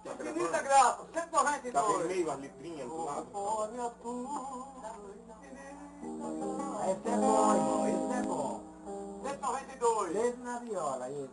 Infinita graça, 192. Tá vermelho as letrinhas do lado. Olha tu. Esse é bom, irmão, esse é bom. 192. Desde na viola, esse.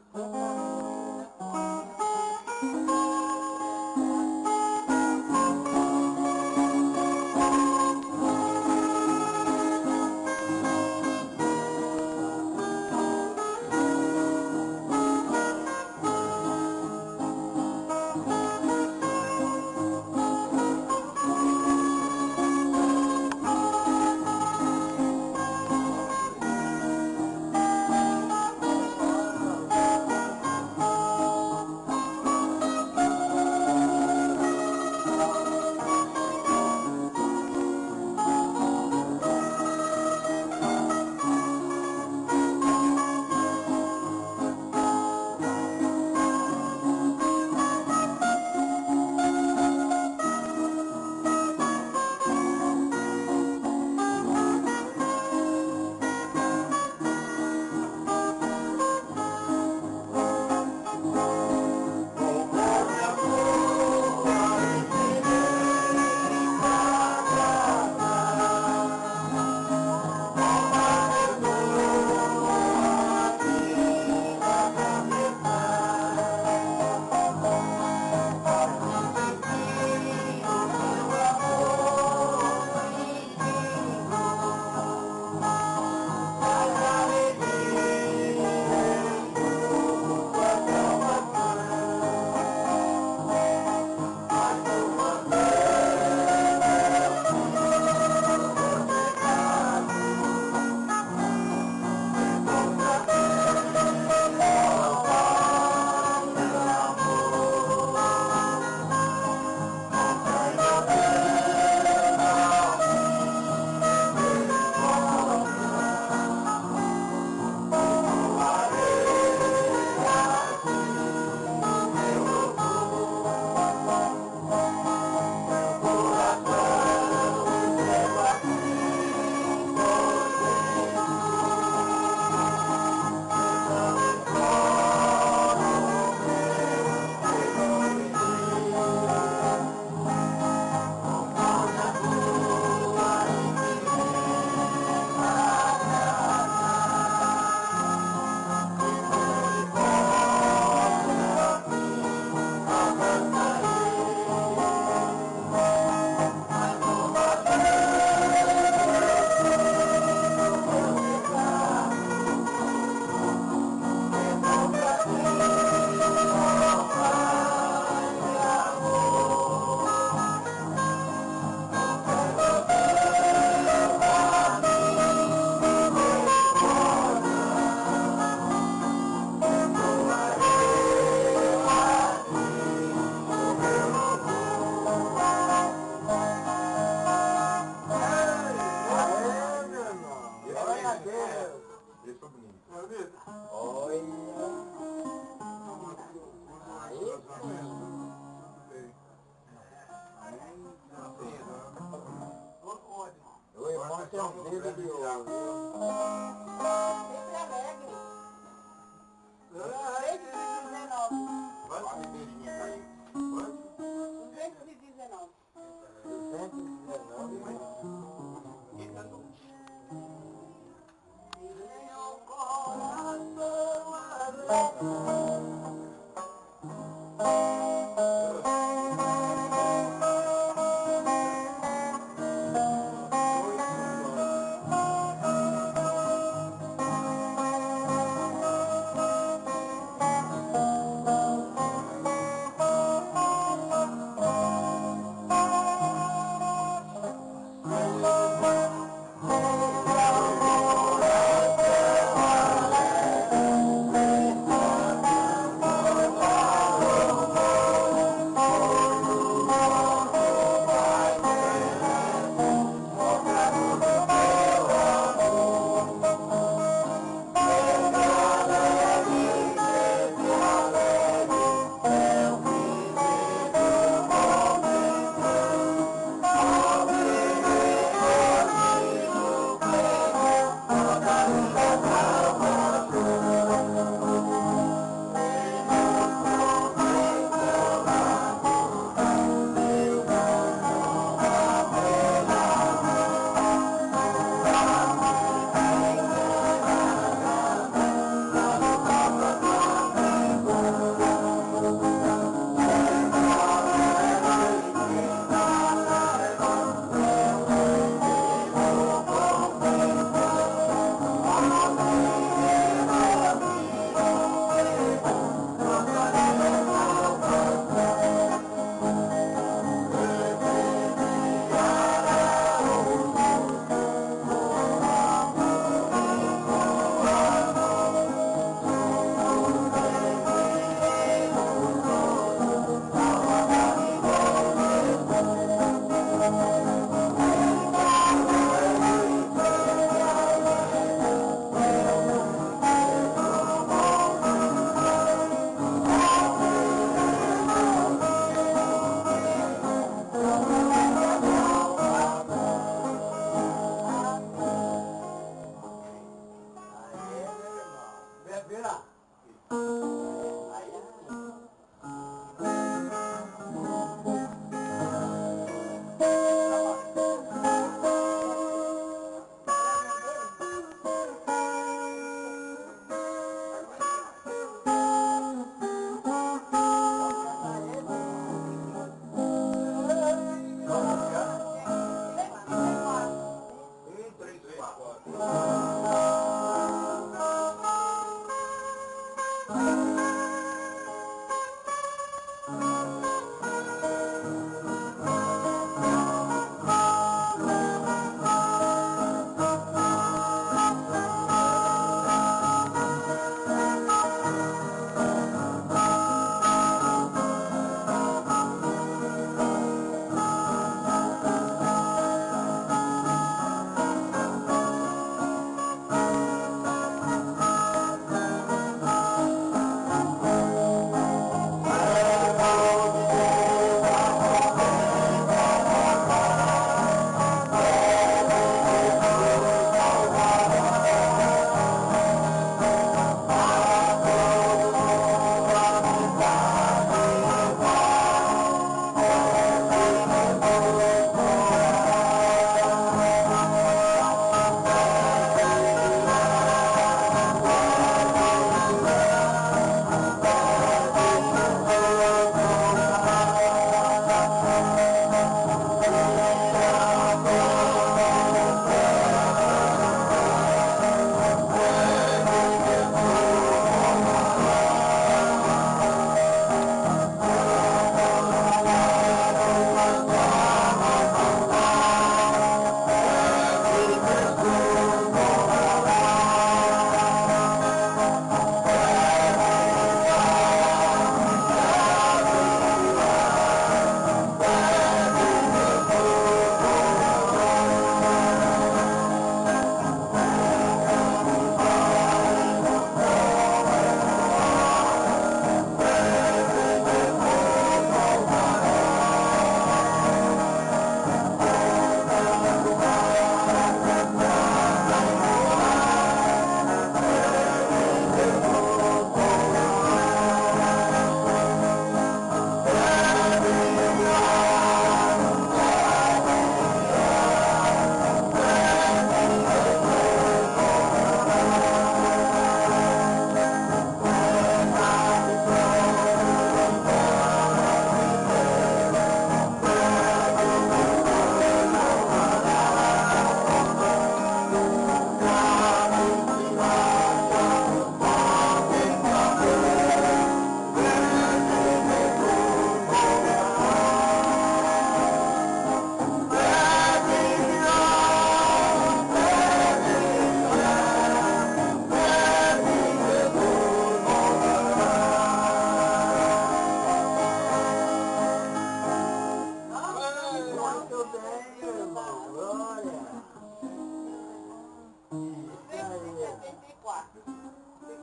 O irmão tem um dedo de ouro. Sempre alegre. 219. Quanto a mineirinha caiu? Quanto? 219. 219, mas... Meu coração alegre. lá.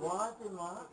Quanto, irmã?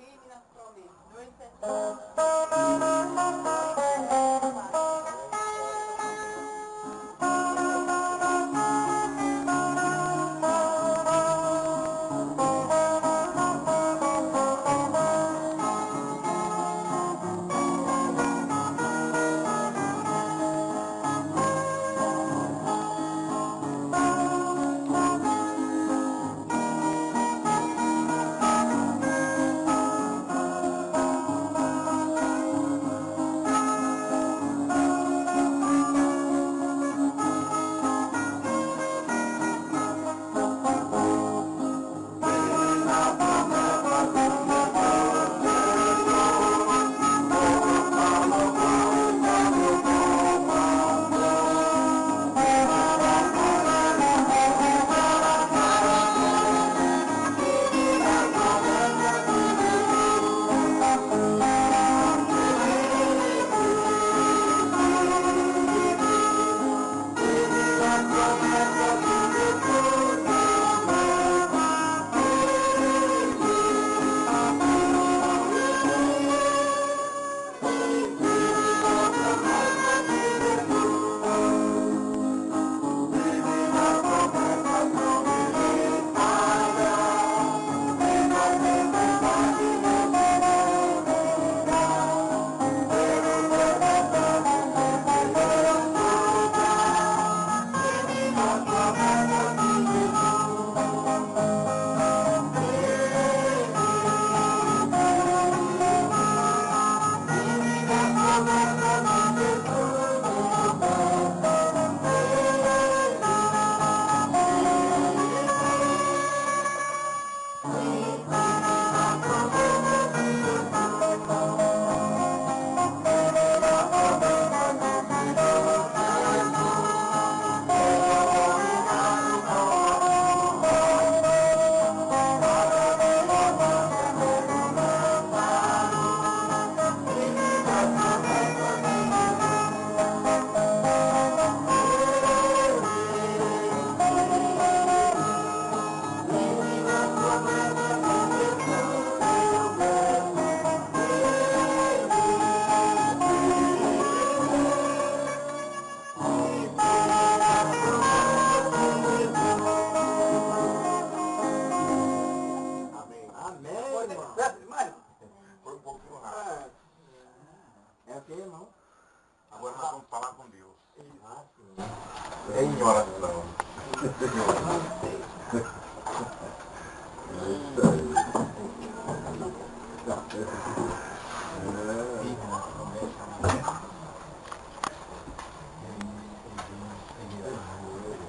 em oração.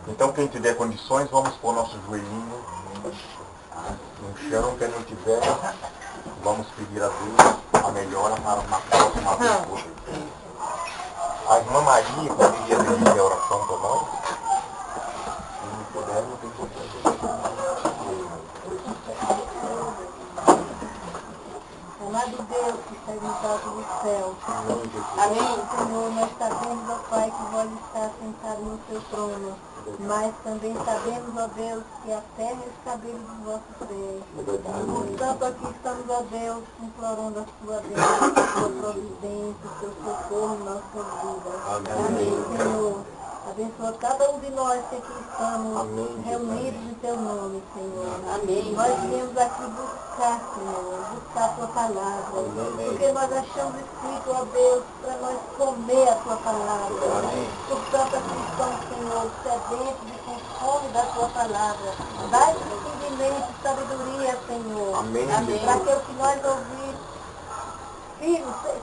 Então quem tiver condições, vamos pôr nosso joelhinho no chão. Quem não tiver, vamos pedir a Deus a melhora para uma próxima vez. A irmã Maria poderia dirigir a oração para nós? Se não puder, não tem problema. Amado Deus que está no alto do céu. Amém. Senhor, nós sabemos, ó Pai, que vós está sentado no seu trono. Mas também sabemos, ó Deus, que a terra é os cabelos dos vossos pés. Portanto, aqui estamos, ó Deus, implorando a sua bênção, a sua providência, o seu socorro em nossas vidas. Amém, Senhor. Abençoa cada um de nós que aqui estamos reunidos em teu nome, Senhor. Amém. Nós viemos aqui buscar, Senhor, buscar a tua palavra. Porque nós achamos escrito, ó Deus, para nós comer a tua palavra. Portanto, aqui estão, Senhor, sedentos e com fome da tua palavra. Dai entendimento e sabedoria, Senhor. Amém. Para que o que nós ouvimos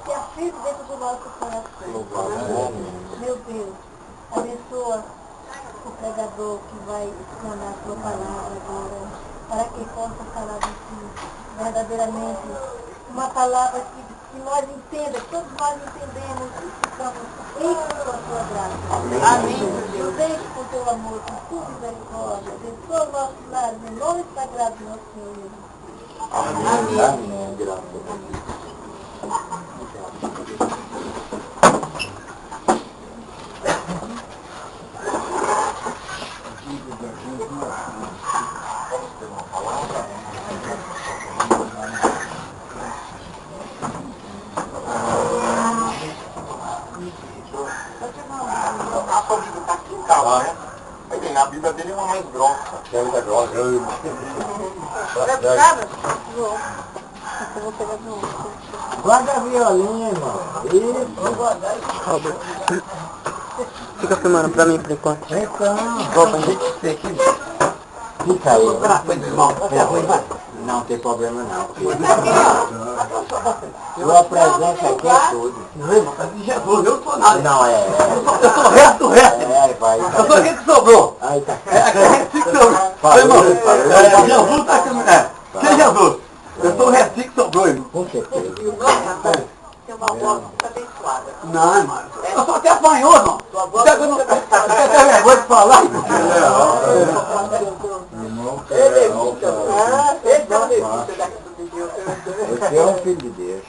se afirme dentro do nosso coração. Meu Deus. Abençoa o pregador que vai explanar a tua palavra agora, para que possa falar de ti verdadeiramente uma palavra que nós entendamos, que todos nós entendemos e ficamos ricos com a tua graça. Amém. Deus, deixe com teu amor, com tua misericórdia, abençoa os nossos lares, em nome sagrado do nosso Senhor Jesus. Amém. Amém. Graças a Deus. A Bíblia dele é uma mais grossa. É muita grossa. Guarda a violinha, irmão. Fica filmando pra mim por enquanto. Então, fica aí. Não tem problema não. Sua presença aqui é tudo. Não, irmão, de Jesus, eu não sou nada. Não, Eu sou resto do resto. vai. Eu sou aquele que sobrou. Aí tá. Que sobrou. Irmão, Jesus tá aqui. Que Jesus? Eu sou o restinho que sobrou, irmão. Com certeza. Seu avó muito abençoada. Não, irmão. Eu sou até apanhou, irmão. Você tem vergonha de falar? Você é um filho de Deus.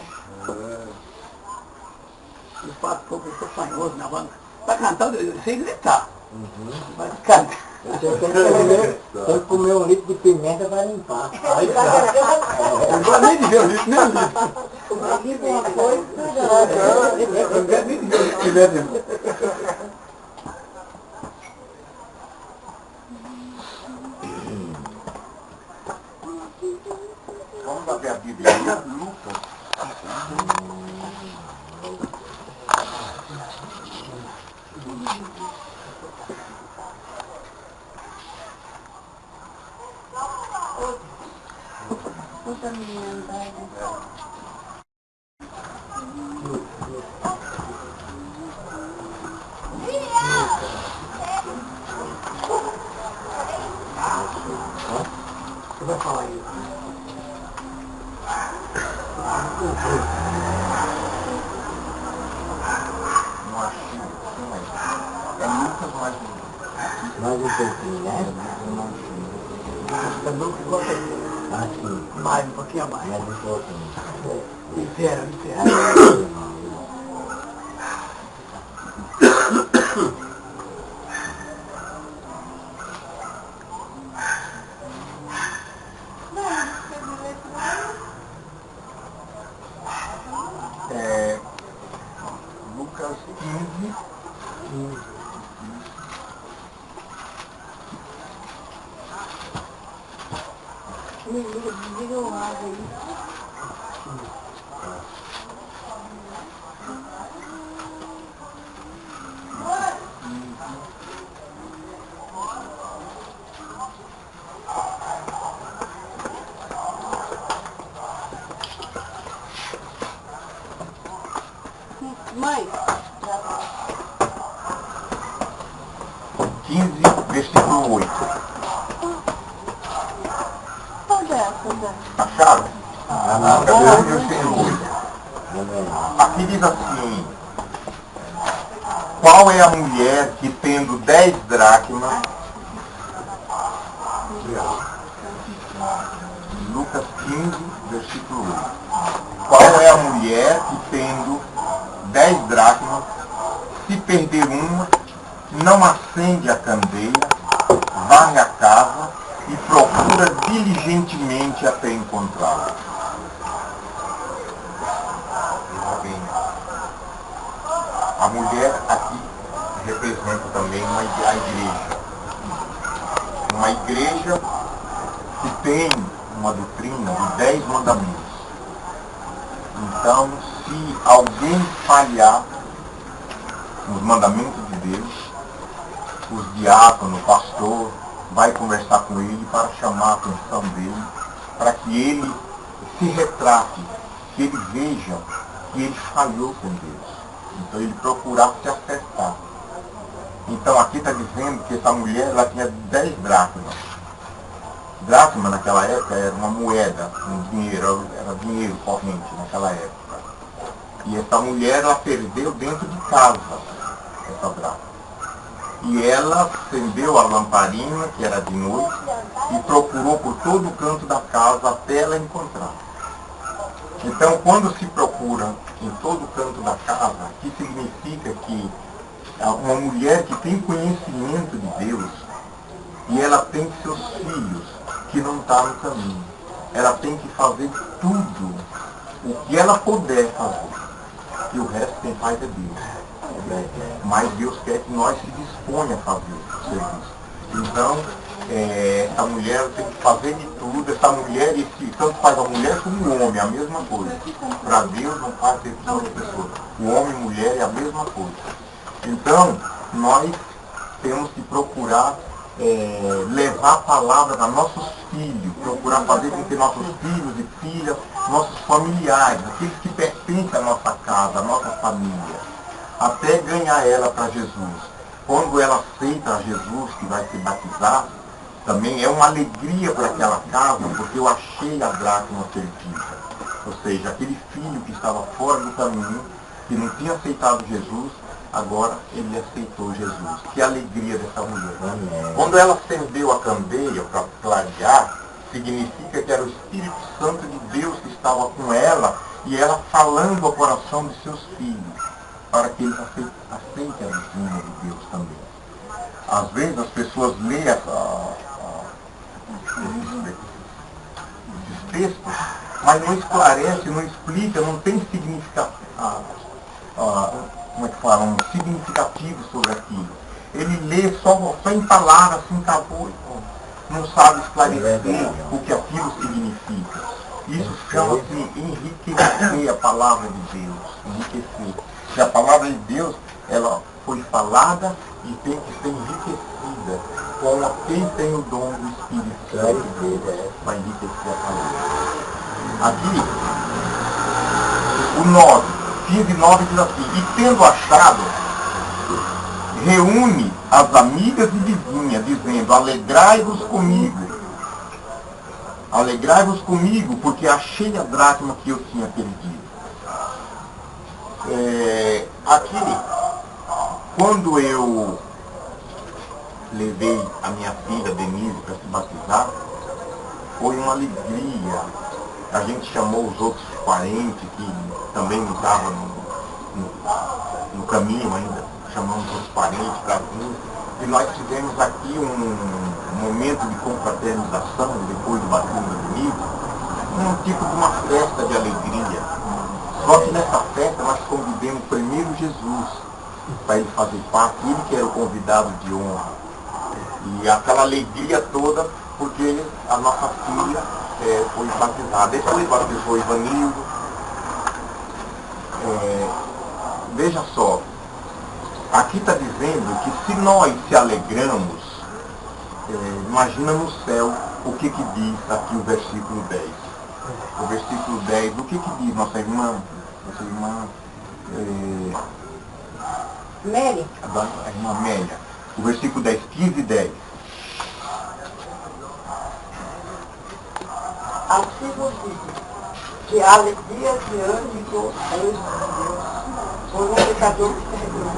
Eu faço como eu sou fanhoso na banda. Tá cantando sem gritar. Mas canta. Você tem que comer um litro de pimenta para limpar. Aí tá. Eu não gosto nem de ver o litro, nem o litro. Uma coisa, Eu não quero nem de ver o litro que tiver dentro. Vamos abrir a Bíblia em Lucas. puta menina andada. Você vai falar isso. Não achei. É Lucas mais Mais um pouquinho, né? Não ficou bem. Assim, Mais um pouquinho a mais. mais um pouquinho. Inteira, inteira. Lucas 15. Diga o lado aí. Mãe, 15, versículo 8. onde é essa, Zé? Acharam? Capítulo versículo 8. Aqui diz assim: qual é a mulher que tendo 10 dracmas, Lucas 15, versículo 8. Qual é a mulher que tendo 10 dracmas, se perder uma, não acende a candeia, varre a casa e procura diligentemente até encontrá-la? A mulher aqui representa também a igreja. Uma igreja que tem uma doutrina de 10 mandamentos. Então, se alguém falhar nos mandamentos de Deus, os diáconos, o pastor, vai conversar com ele para chamar a atenção dele, para que ele se retrate, que ele veja que ele falhou com Deus. Então ele procurar se acertar. Então aqui está dizendo que essa mulher ela tinha 10 dracmas. Dracma naquela época era uma moeda, um dinheiro, era dinheiro corrente naquela época. E essa mulher ela perdeu dentro de casa essa dracma. E ela acendeu a lamparina, que era de noite, e procurou por todo o canto da casa até ela encontrar. Então, quando se procura em todo o canto da casa, que significa que uma mulher que tem conhecimento de Deus, e ela tem seus filhos que não estão no caminho, ela tem que fazer tudo o que ela puder fazer, e o resto quem faz é Deus. Mas Deus quer que nós se disponha a fazer o serviço. Então, essa mulher tem que fazer de tudo, essa mulher, tanto faz a mulher como o homem, a mesma coisa. Para Deus não faz exceção de pessoa. O homem e a mulher é a mesma coisa. Então, nós temos que procurar levar a palavra para nossos filhos, procurar fazer com que nossos filhos e filhas, nossos familiares, aqueles que pertencem à nossa casa, à nossa família, até ganhar ela para Jesus. Quando ela aceita a Jesus, que vai se batizar, também é uma alegria para aquela casa, porque eu achei a dracma perdida. Ou seja, aquele filho que estava fora do caminho, que não tinha aceitado Jesus, agora ele aceitou Jesus. Que alegria dessa mulher. Amém. Quando ela acendeu a candeia para clarear, significa que era o Espírito Santo de Deus que estava com ela, e ela falando ao coração de seus filhos, para que eles aceitem a doutrina de Deus também. Às vezes as pessoas leem esses textos, mas não esclarece, não explica, não tem significado, como é que fala, um significativo sobre aquilo. Ele lê só em palavras, assim, acabou, não sabe esclarecer o que aquilo significa. Isso chama-se enriquecer a palavra de Deus, enriquecer. Se a palavra de Deus, ela foi falada e tem que ser enriquecida com quem tem o dom do Espírito Santo de Deus para enriquecer a palavra. Aqui, o 9, 15 e 9 diz assim: e tendo achado, reúne as amigas e vizinhas, dizendo: alegrai-vos comigo, porque achei a dracma que eu tinha perdido. Aqui, quando eu levei a minha filha Denise para se batizar, foi uma alegria. A gente chamou os outros parentes que também não estavam no caminho ainda, chamamos os outros parentes para vir, e nós tivemos aqui um momento de confraternização depois do batismo da Denise, um tipo de uma festa de alegria. Só que nessa festa nós convidamos primeiro Jesus para ele fazer parte, ele que era o convidado de honra. E aquela alegria toda, porque a nossa filha foi batizada. Depois batizou o Ivanildo. Veja só, aqui está dizendo que se nós se alegramos, imagina no céu o que diz aqui o versículo 10. O versículo 10, o que diz nossa irmã? Nossa irmã Mary. A irmã Amélia. O versículo 10, 15 e 10. Assim vos digo, que a alegria de ânimo dos reis de Deus por um pecador que se arrepende.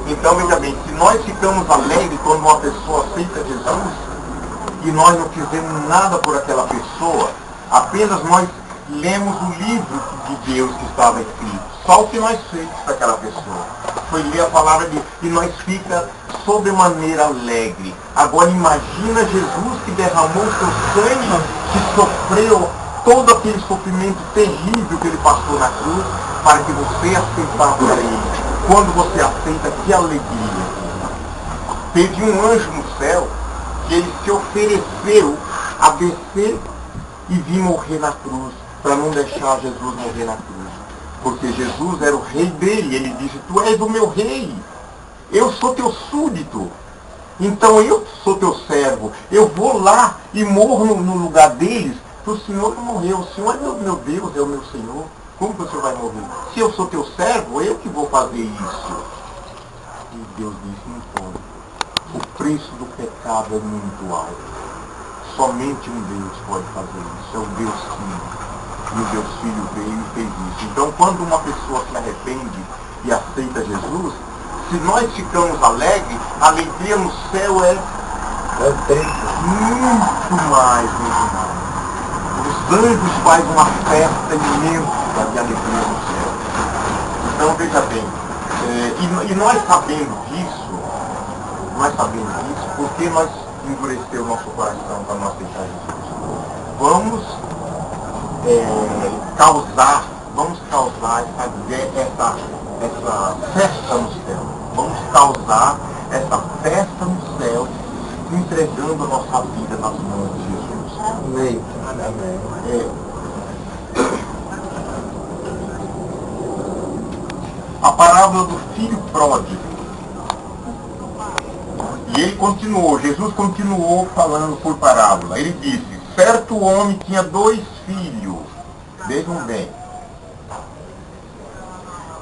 Então, veja bem, se nós ficamos alegres quando uma pessoa aceita Jesus e nós não fizemos nada por aquela pessoa, apenas nós lemos o livro de Deus que estava escrito. Só o que nós fizemos para aquela pessoa foi ler a palavra de Deus e nós fica sobremaneira alegre. Agora imagina Jesus que derramou seu sangue, que sofreu todo aquele sofrimento terrível que ele passou na cruz, para que você aceitasse a ele. Quando você aceita, que alegria. Teve um anjo no céu que ele se ofereceu a descer e vir morrer na cruz, para não deixar Jesus morrer na cruz. Porque Jesus era o rei dele. Ele disse, tu és o meu rei. Eu sou teu súdito. Então eu sou teu servo. Eu vou lá e morro no lugar deles. O Senhor não morreu. O Senhor é meu Deus, é o meu Senhor. Como que o Senhor vai morrer? Se eu sou teu servo, eu que vou fazer isso. E Deus disse, não pode. O preço do pecado é muito alto. Somente um Deus pode fazer isso. É o Deus Filho. E o Deus Filho veio e fez isso. Então, quando uma pessoa se arrepende e aceita Jesus, se nós ficamos alegres, a alegria no céu é muito mais. Os anjos fazem uma festa imensa de alegria no céu. Então, veja bem, e nós sabemos disso, porque nós endureceu o nosso coração para não aceitar Jesus. Vamos causar essa festa no céu. Vamos causar essa festa no céu, entregando a nossa vida nas mãos de Jesus. Amém. A parábola do filho pródigo. E ele continuou, Jesus continuou falando por parábola. Ele disse, certo homem tinha 2 filhos. Vejam bem.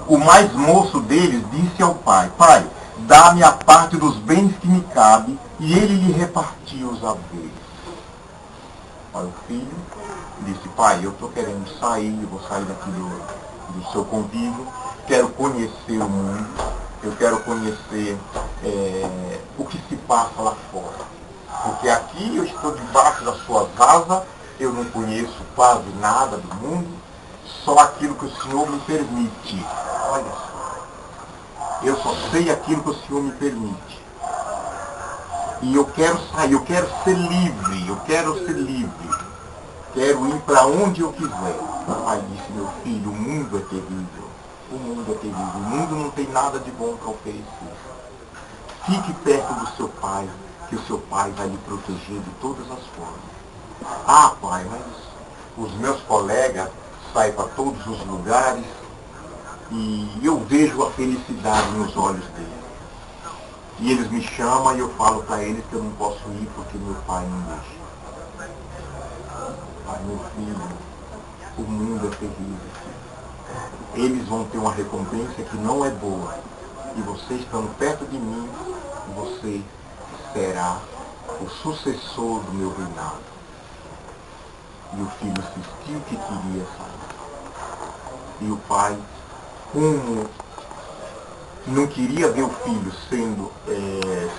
O mais moço deles disse ao pai, pai, dá-me a parte dos bens que me cabe, e ele lhe repartiu os haveres. Olha, o filho disse, pai, eu estou querendo sair, eu vou sair daqui do seu convívio, quero conhecer o mundo, eu quero conhecer o que se passa lá fora. Porque aqui eu estou debaixo das suas asas, eu não conheço quase nada do mundo, só aquilo que o Senhor me permite. Olha só, eu só sei aquilo que o Senhor me permite. E eu quero sair, eu quero ser livre, quero ir para onde eu quiser. Aí disse, meu filho, o mundo é terrível, o mundo não tem nada de bom para oferecer. Fique perto do seu pai, que o seu pai vai lhe proteger de todas as formas. Ah, pai, mas os meus colegas saem para todos os lugares e eu vejo a felicidade nos olhos deles. E eles me chamam e eu falo para eles que eu não posso ir porque meu pai não deixa. Pai, meu filho, o mundo é terrível. Eles vão ter uma recompensa que não é boa. E você estando perto de mim, você será o sucessor do meu reinado. E o filho insistiu que queria sair. E o pai, como não queria ver o filho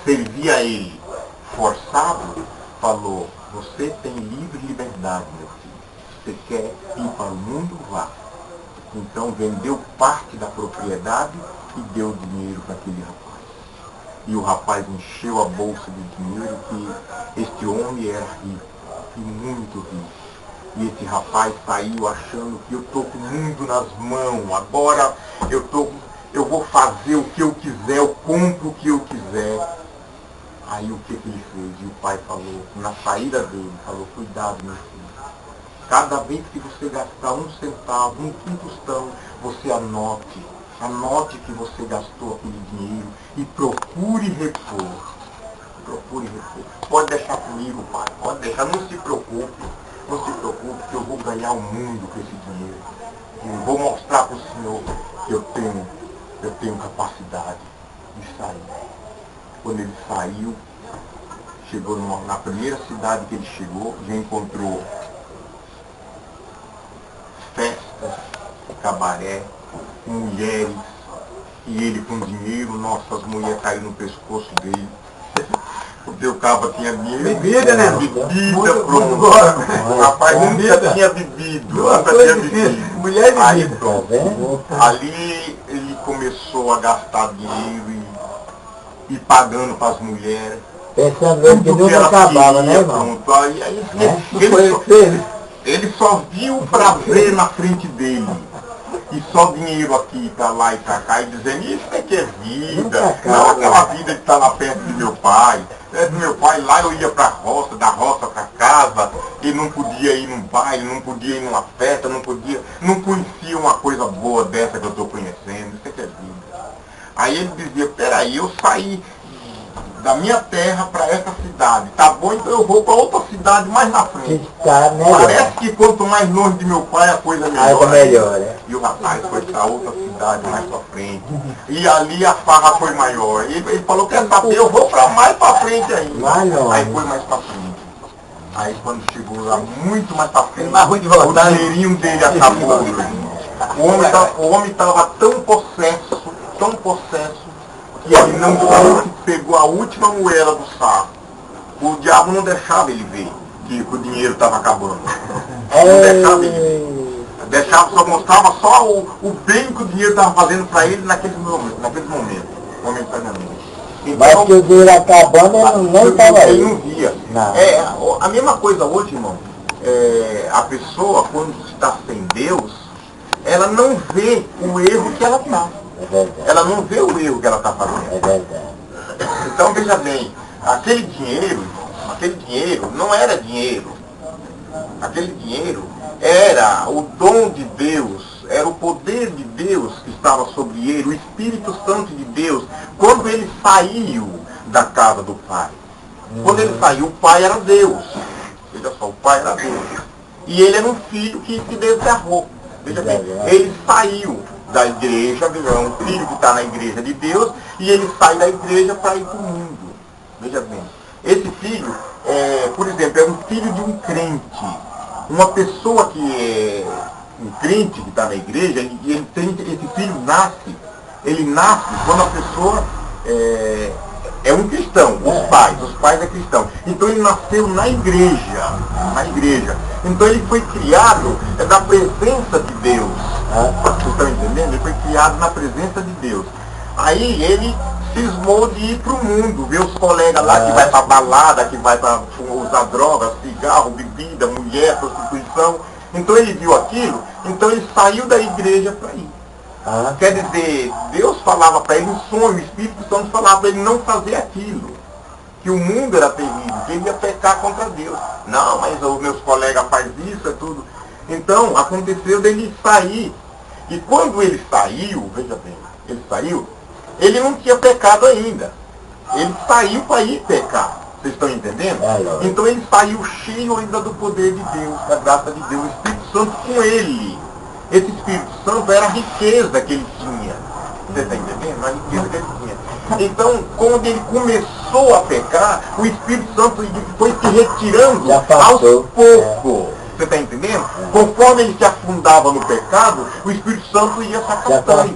servir a ele forçado, falou, você tem livre liberdade, meu filho. Você quer ir para o mundo? Vá. Então vendeu parte da propriedade e deu dinheiro para aquele rapaz. E o rapaz encheu a bolsa de dinheiro, que este homem era rico, e muito rico. E esse rapaz saiu achando que eu estou com o mundo nas mãos, agora eu vou fazer o que eu quiser, eu compro o que eu quiser. Aí o que ele fez? E o pai falou, na saída dele, falou, cuidado, meu filho. Cada vez que você gastar 1 centavo, 1 tostão, você anote que você gastou aquele dinheiro e procure repor. Pode deixar comigo, pai, pode deixar, não se preocupe, que eu vou ganhar o mundo com esse dinheiro. vou mostrar para o senhor que eu tenho capacidade de sair. Quando ele saiu, chegou na primeira cidade que ele chegou, já encontrou festas, cabaré, mulheres, e ele com dinheiro, nossas mulheres caíram no pescoço dele. Porque o cabo tinha dinheiro. Bebida, né? Bebida, pronto. O rapaz nunca tinha bebido. Nunca tinha bebido. Mulher e Aí bebida. pronto. Ali ele começou a gastar dinheiro e pagando para as mulheres. Pensando que Tudo nunca ela acabava, né, queria, irmão? pronto. Aí Não foi ele que fez? ele só viu o prazer na frente dele. E só dinheiro aqui, pra lá e pra cá, e dizendo, isso é que é vida. Não aquela vida de estar lá perto de meu pai. Do meu pai, lá eu ia pra roça, da roça pra casa, e não podia ir num baile, não podia ir numa festa, não conhecia uma coisa boa dessa que eu estou conhecendo. Isso é que é vida. Aí ele dizia, peraí, eu saí da minha terra para essa cidade. Tá bom, então eu vou para outra cidade mais na frente. Tá melhor. Parece que quanto mais longe de meu pai a coisa melhora. Aí tá melhor, né? E o rapaz foi para outra cidade mais para frente. E ali a farra foi maior. E ele falou, quer saber, eu vou para mais para frente ainda. Mais longe. Aí foi mais para frente. Aí quando chegou lá muito mais para frente, Mais ruim de o voltar. dinheirinho dele acabou. O homem estava tão possesso, que ele não pegou a última moeda do saco. O diabo não deixava ele ver que o dinheiro estava acabando. Não deixava ele ver. Deixava, só mostrava só o bem que o dinheiro estava fazendo para ele naquele momento, momentaneamente. Mas que o dinheiro acabando, ele nem estava Ele aí. não via. Não. A mesma coisa hoje, irmão. A pessoa, quando está sem Deus, ela não vê o erro que ela está. É verdade. Ela não vê o erro que ela está fazendo. É verdade. Então veja bem, aquele dinheiro não era dinheiro. Aquele dinheiro era o dom de Deus, era o poder de Deus que estava sobre ele, o Espírito Santo de Deus, quando ele saiu da casa do Pai. Quando ele saiu, o Pai era Deus. Veja só, o Pai era Deus. E ele era um filho que se deserrou. Veja bem, ele saiu da igreja, é um filho que está na igreja de Deus, e ele sai da igreja para ir para o mundo. Veja bem, esse filho, por exemplo, é um filho de um crente. Uma pessoa que é um crente que está na igreja, esse filho nasce, ele nasce quando a pessoa é um cristão, os pais é cristão. Então ele nasceu na igreja. Então ele foi criado na presença de Deus. Vocês estão entendendo? Ele foi criado na presença de Deus. Aí ele cismou de ir para o mundo, ver os colegas lá que vai para balada, que vai para usar drogas, cigarro, bebida, mulher, prostituição. Então ele viu aquilo, então ele saiu da igreja para ir. Quer dizer, Deus falava para ele um sonho, o Espírito Santo falava para ele não fazer aquilo. Que o mundo era terrível, que ele ia pecar contra Deus. Não, mas os meus colegas fazem isso, é tudo. Então, aconteceu dele sair. E quando ele saiu, veja bem, ele não tinha pecado ainda. Ele saiu para ir pecar. Vocês estão entendendo? Então ele saiu cheio ainda do poder de Deus, da graça de Deus, o Espírito Santo com ele. Esse Espírito Santo era a riqueza que ele tinha. Você está entendendo? A riqueza que ele tinha. Então, quando ele começou a pecar, o Espírito Santo foi se retirando aos poucos. Você está entendendo? Conforme ele se afundava no pecado, o Espírito Santo ia se afastando.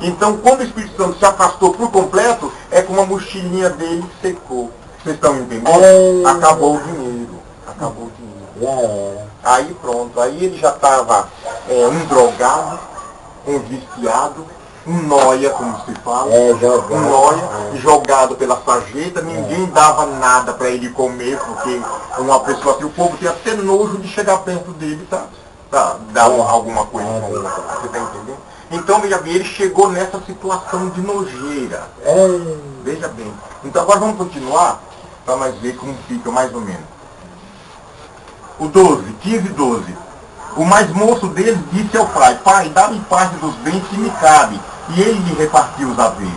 Então, quando o Espírito Santo se afastou por completo, é como a mochilinha dele secou. Vocês estão entendendo? Acabou o dinheiro. Aí pronto, aí ele já estava um drogado, um viciado, um nóia, como se fala, um nóia, jogado pela sarjeta, ninguém dava nada para ele comer, porque uma pessoa assim, o povo tinha até nojo de chegar perto dele, tá? Dar alguma coisa. Você está entendendo? Então, veja bem, ele chegou nessa situação de nojeira. Veja bem. Então agora vamos continuar, para nós ver como fica mais ou menos. O 15:12. O mais moço deles disse ao pai, pai, dá-me parte dos bens que me cabe. E ele lhe repartiu os haveres.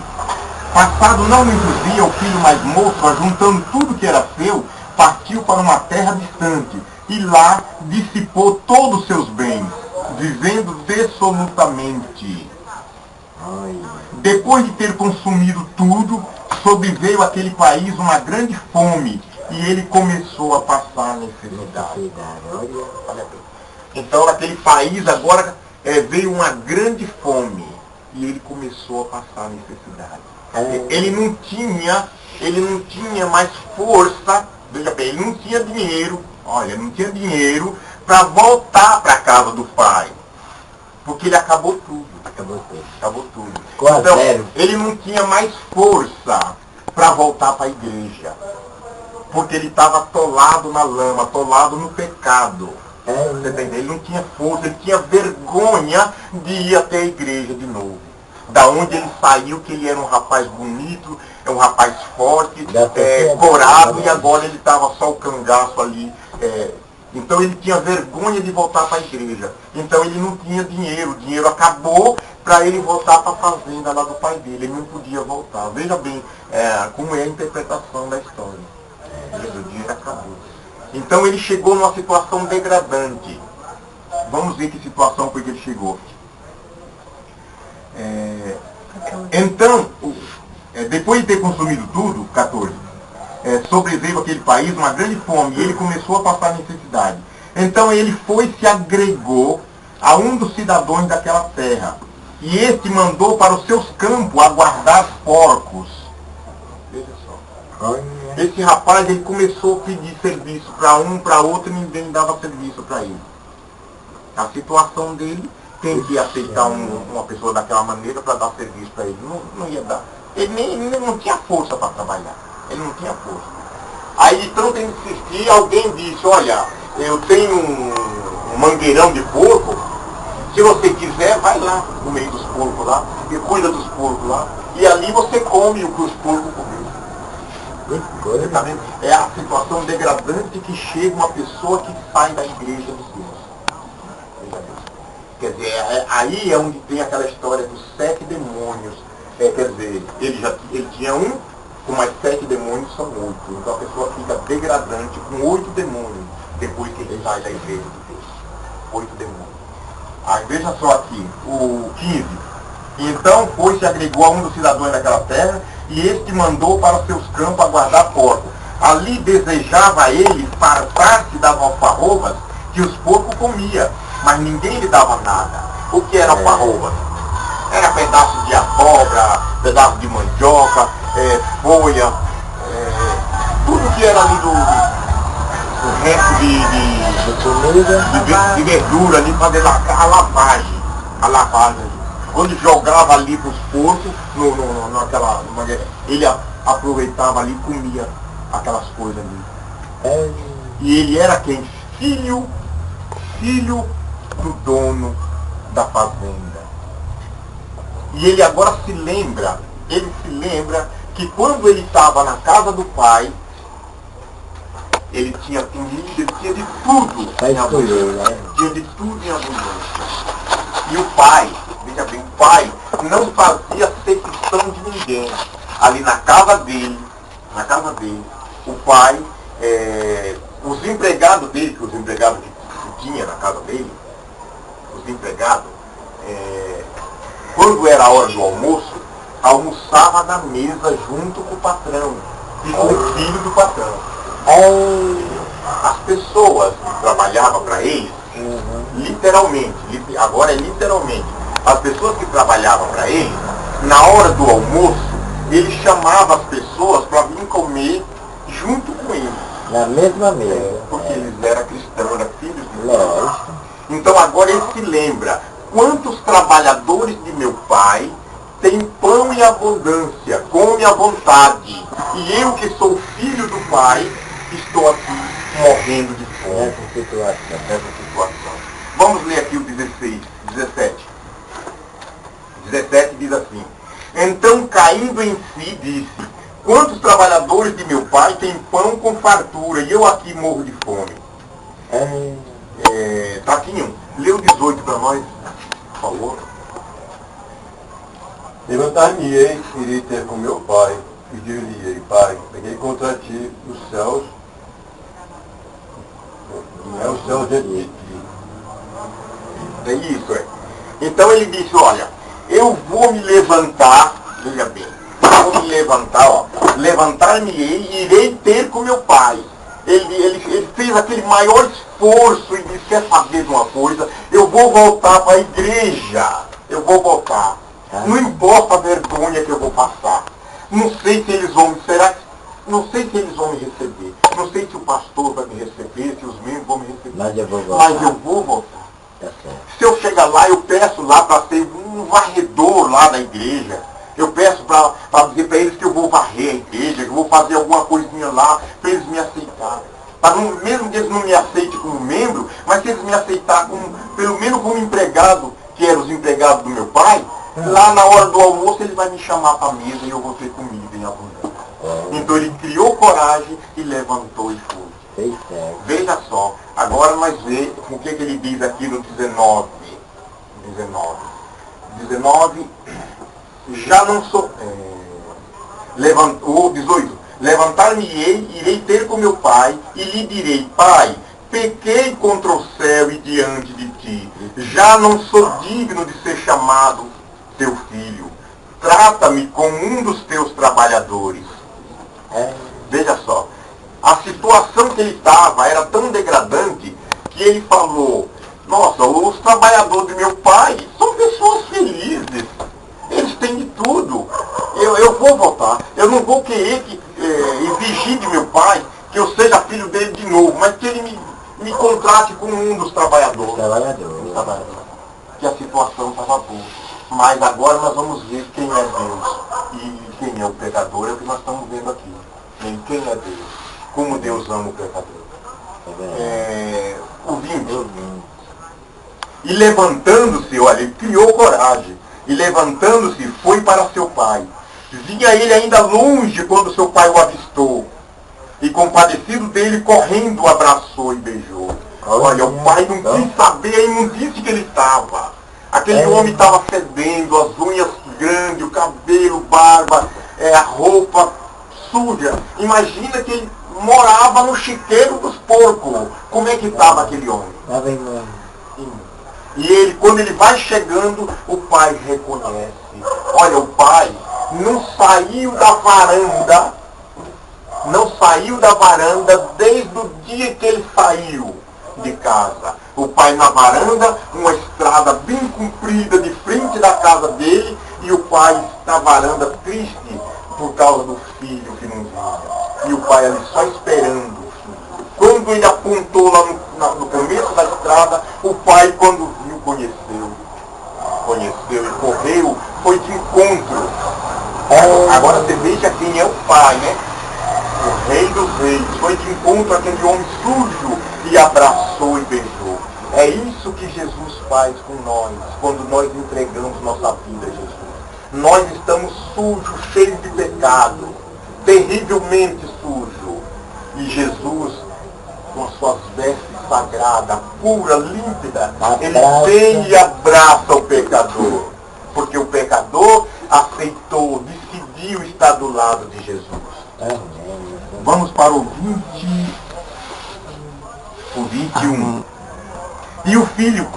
Passado não muitos dias, o filho mais moço, ajuntando tudo que era seu, partiu para uma terra distante. E lá dissipou todos os seus bens. vivendo dissolutamente. Depois de ter consumido tudo, sobreveio àquele país uma grande fome e ele começou a passar necessidade. Olha bem. Então naquele país agora veio uma grande fome e ele começou a passar necessidade. Ele não tinha mais força, veja bem, ele não tinha dinheiro, não tinha dinheiro para voltar para a casa do pai. Porque ele acabou tudo. Acabou tudo. Então, ele não tinha mais força para voltar para a igreja. Porque ele estava atolado na lama, atolado no pecado. Você entendeu? Ele não tinha força, ele tinha vergonha de ir até a igreja de novo. Da onde ele saiu, que ele era um rapaz bonito, um rapaz forte, corado, e agora ele estava só o cangaço ali. Então ele tinha vergonha de voltar para a igreja. Então ele não tinha dinheiro. O dinheiro acabou para ele voltar para a fazenda lá do pai dele. Ele não podia voltar. Veja bem como é a interpretação da história. O dinheiro acabou. Então ele chegou numa situação degradante. Vamos ver que situação foi que ele chegou. Então, depois de ter consumido tudo, 14, sobreveio aquele país uma grande fome e ele começou a passar necessidade. Então ele foi e se agregou a um dos cidadãos daquela terra. E este mandou para os seus campos aguardar porcos. Veja só. Esse rapaz ele começou a pedir serviço para um, para outro, e ninguém dava serviço para ele. A situação dele, tem que aceitar uma pessoa daquela maneira para dar serviço para ele. Não ia dar. Ele não tinha força para trabalhar. Ele não tinha força. Aí então tem que insistir, alguém disse, olha, eu tenho um mangueirão de porco, se você quiser, vai lá no meio dos porcos lá, e cuida dos porcos lá, e ali você come o que os porcos comeram. Você tá vendo? É a situação degradante que chega uma pessoa que sai da igreja de Deus. Quer dizer, aí é onde tem aquela história dos 7 demônios. Quer dizer, ele tinha um, com mais 7 demônios são 8. Então a pessoa fica degradante com 8 demônios depois que ele sai da igreja de Deus. 8 demônios. Aí veja só aqui, o 15. Então foi se agregou a um dos cidadãos daquela terra, e este mandou para os seus campos aguardar porcos. Ali desejava ele fartar-se das alfarrobas que os porcos comiam, mas ninguém lhe dava nada. O que era alfarrobas? Era pedaço de abóbora, pedaço de mandioca, folha, tudo que era ali do resto de verdura ali, fazer a lavagem. Quando jogava ali para os porcos, ele aproveitava ali e comia aquelas coisas ali. E ele era quem? Filho do dono da fazenda. E ele agora se lembra que quando ele estava na casa do pai, ele tinha comida, ele tinha de tudo em abundância. Tinha de tudo em abundância. E o pai, veja bem, o pai não fazia acepção de ninguém. Ali na casa dele, o pai, os empregados dele, que os empregados que tinha na casa dele, os empregados, quando era a hora do almoço, almoçava na mesa junto com o patrão e com o filho do patrão. As pessoas que trabalhavam para eles, literalmente, agora é literalmente, as pessoas que trabalhavam para eles, na hora do almoço, ele chamava as pessoas para vir comer junto com ele. Na mesma mesa. Porque eles eram cristãos, eram filhos de Deus. Então agora ele se lembra, quantos trabalhadores de meu pai têm pão em abundância, come à vontade, e eu que sou filho do pai, estou aqui morrendo de fome. Nessa situação. Vamos ler aqui o 17. 17 diz assim: então, caindo em si, disse, quantos trabalhadores de meu pai têm pão com fartura, e eu aqui morro de fome. Taquinho, lê o 18 para nós, por favor. Levantar-me-ei, irei ter com meu pai, e dir-lhe-ei, pai, peguei contra ti os céus, o céu diante de ti. É isso, é. Então ele disse, olha, eu vou me levantar, veja bem, vou me levantar, ó, levantar-me-ei e irei ter com meu pai. Ele fez aquele maior esforço e disse, quer saber de uma coisa? Eu vou voltar para a igreja, eu vou voltar. Não importa a vergonha que eu vou passar. Não sei se eles vão, não sei se eles vão me receber. Não sei se o pastor vai me receber, se os membros vão me receber. Mas eu vou voltar. Mas eu vou voltar. Tá certo. Se eu chegar lá, eu peço lá para ser um varredor lá da igreja. Eu peço para dizer para eles que eu vou varrer a igreja, que eu vou fazer alguma coisinha lá, para eles me aceitarem. Mesmo que eles não me aceitem como membro, mas se eles me aceitarem como, pelo menos como empregado, que eram os empregados do meu pai, lá na hora do almoço ele vai me chamar para a mesa e eu vou ter comida em abundância. Então ele criou coragem e levantou e foi. Fez certo. Veja só, agora nós vemos o que ele diz aqui no 19, já não sou... o 18, levantar-me-ei, irei ter com meu pai, e lhe direi, pai, pequei contra o céu e diante de ti, já não sou digno de ser chamado teu filho, trata-me como um dos teus trabalhadores. Veja só, a situação que ele estava era tão degradante que ele falou, nossa, os trabalhadores do meu pai são pessoas felizes, eles têm de tudo, eu vou voltar, eu não vou querer exigir de meu pai que eu seja filho dele de novo, mas que ele me contrate como um dos trabalhadores. Que a situação estava boa. Mas agora nós vamos ver quem é Deus e quem é o pecador, é o que nós estamos vendo aqui. Quem é Deus? Como Deus ama o pecador. O 20. E levantando-se, olha, ele criou coragem. E levantando-se, foi para seu pai. Vinha ele ainda longe quando seu pai o avistou. E compadecido dele, correndo, o abraçou e beijou. Olha, o pai não quis saber a imundície que ele estava. Aquele homem estava fedendo, as unhas grandes, o cabelo, barba, a roupa suja. Imagina que ele morava no chiqueiro dos porcos. Como é que estava aquele homem? Estava imundo. E ele, quando ele vai chegando, o pai reconhece. Olha, o pai não saiu da varanda desde o dia que ele saiu de casa. O pai na varanda, uma estrada bem comprida de frente da casa dele, e o pai na varanda triste por causa do filho que não vinha. E o pai ali só esperando o filho. Quando ele apontou lá no começo da estrada, o pai, quando viu, conheceu e correu, foi de encontro. Agora você veja quem é o pai, né? O rei dos reis, foi de encontro àquele homem sujo e abraçou e beijou. É isso que Jesus faz com nós, quando nós entregamos nossa vida a Jesus. Nós estamos sujos, cheios de pecado, terrivelmente sujos. E Jesus, com as suas vestes sagradas, pura, límpida, ele vem e abraça o pecador. Porque o pecador aceitou, decidiu estar do lado de Jesus. Vamos para o 21. E o filho,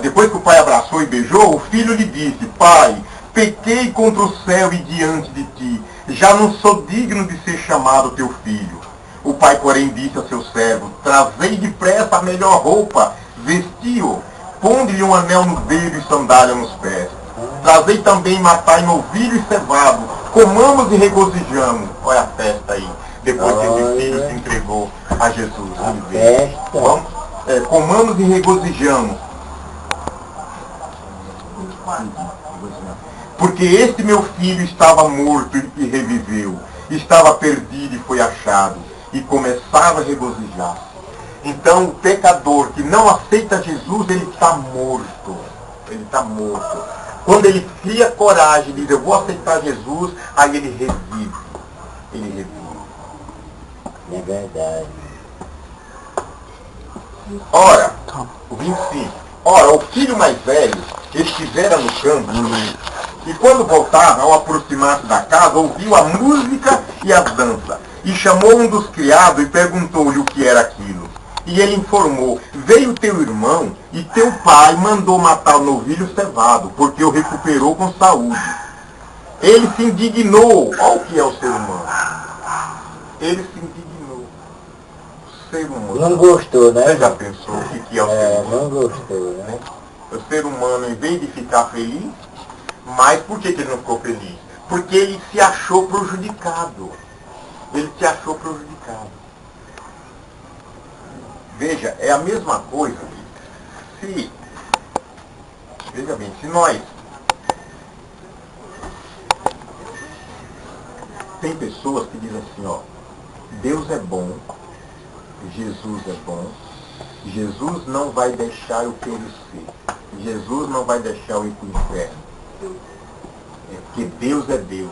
depois que o pai abraçou e beijou, o filho lhe disse, pai, pequei contra o céu e diante de ti, já não sou digno de ser chamado teu filho. O pai, porém, disse a seu servo, trazei depressa a melhor roupa, vestiu, ponde-lhe um anel no dedo e sandália nos pés. Trazei também, matai novilho e cevado, comamos e regozijamos. Olha a festa aí, depois que esse filho se entregou a Jesus. Vamos? Comamos e regozijamos. Porque este meu filho estava morto e reviveu, estava perdido e foi achado, e começava a regozijar-se. Então o pecador que não aceita Jesus, ele está morto. Ele está morto. Quando ele cria coragem e diz, eu vou aceitar Jesus, aí ele revive. Ele revive. É verdade. Ora, o 25. Ora, o filho mais velho estivera no campo, e quando voltava, ao aproximar-se da casa, ouviu a música e a dança. E chamou um dos criados e perguntou-lhe o que era aquilo. E ele informou: veio teu irmão e teu pai mandou matar o novilho cevado, porque o recuperou com saúde. Ele se indignou. Olha o que é o ser humano. Ele se indignou. O ser humano. Não gostou, né? Você já pensou o que é o ser humano? Não gostou, né? O ser humano, em vez de ficar feliz, mas por que ele não ficou feliz? Porque ele se achou prejudicado. Ele se achou prejudicado. Veja, é a mesma coisa. Veja bem, se nós... Tem pessoas que dizem assim, ó, Deus é bom, Jesus é bom, Jesus não vai deixar eu perecer, Jesus não vai deixar eu ir para o inferno. Porque Deus é Deus.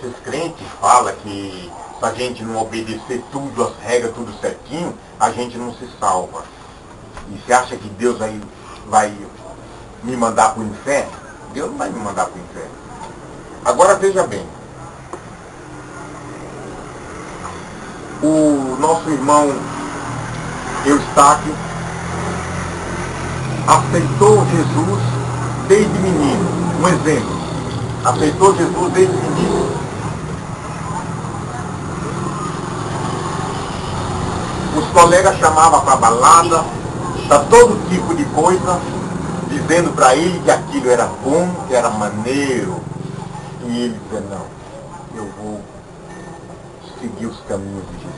Esses crentes falam que se a gente não obedecer tudo, as regras, tudo certinho, a gente não se salva. E você acha que Deus vai me mandar para o inferno? Deus não vai me mandar para o inferno. Agora veja bem. O nosso irmão Eustáquio aceitou Jesus desde menino. Um exemplo. Aceitou Jesus desde menino. Os colegas chamavam para balada, para todo tipo de coisa, dizendo para ele que aquilo era bom, que era maneiro. E ele dizia, não, eu vou seguir os caminhos de Jesus.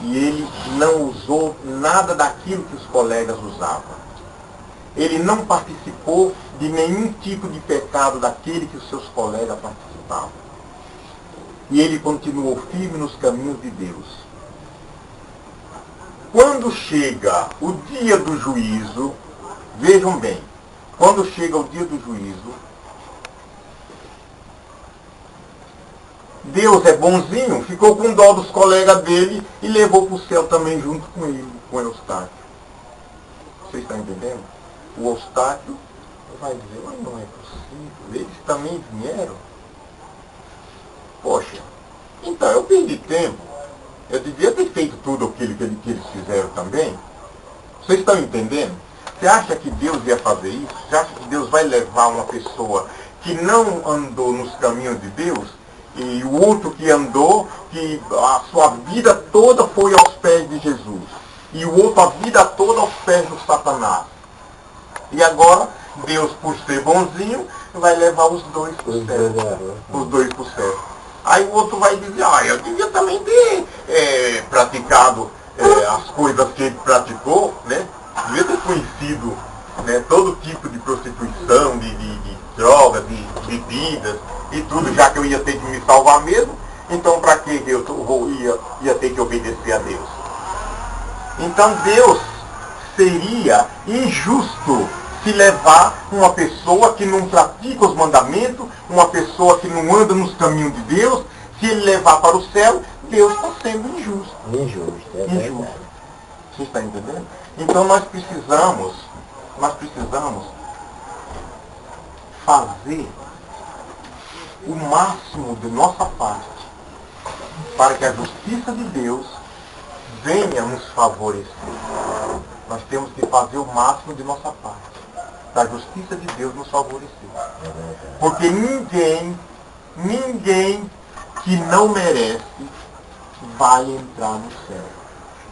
E ele não usou nada daquilo que os colegas usavam. Ele não participou de nenhum tipo de pecado daquele que os seus colegas participavam. E ele continuou firme nos caminhos de Deus. Quando chega o dia do juízo, vejam bem, quando chega o dia do juízo, Deus é bonzinho, ficou com dó dos colegas dele e levou para o céu também junto com ele, com Eustáquio. Vocês estão entendendo? O Eustáquio vai dizer, mas não é possível, eles também vieram. Poxa, então eu perdi tempo. Eu devia ter feito tudo aquilo que eles fizeram também. Vocês estão entendendo? Você acha que Deus ia fazer isso? Você acha que Deus vai levar uma pessoa que não andou nos caminhos de Deus, e o outro que andou, que a sua vida toda foi aos pés de Jesus, e o outro a vida toda aos pés do Satanás? E agora, Deus, por ser bonzinho, vai levar os dois para o céu. Os dois para o céu. Aí o outro vai dizer, eu devia também ter praticado as coisas que ele praticou, né? Devia ter conhecido, né, todo tipo de prostituição, de drogas, de bebidas e tudo, já que eu ia ter que me salvar mesmo, então para que eu ia ter que obedecer a Deus? Então Deus seria injusto se levar uma pessoa que não pratica os mandamentos, uma pessoa que não anda nos caminhos de Deus, se ele levar para o céu, Deus está sendo injusto. Injusto, é Injusto. Você está entendendo? Então nós precisamos fazer o máximo de nossa parte para que a justiça de Deus venha nos favorecer. Nós temos que fazer o máximo de nossa parte para a justiça de Deus nos favorecer. Porque ninguém que não merece vai entrar no céu.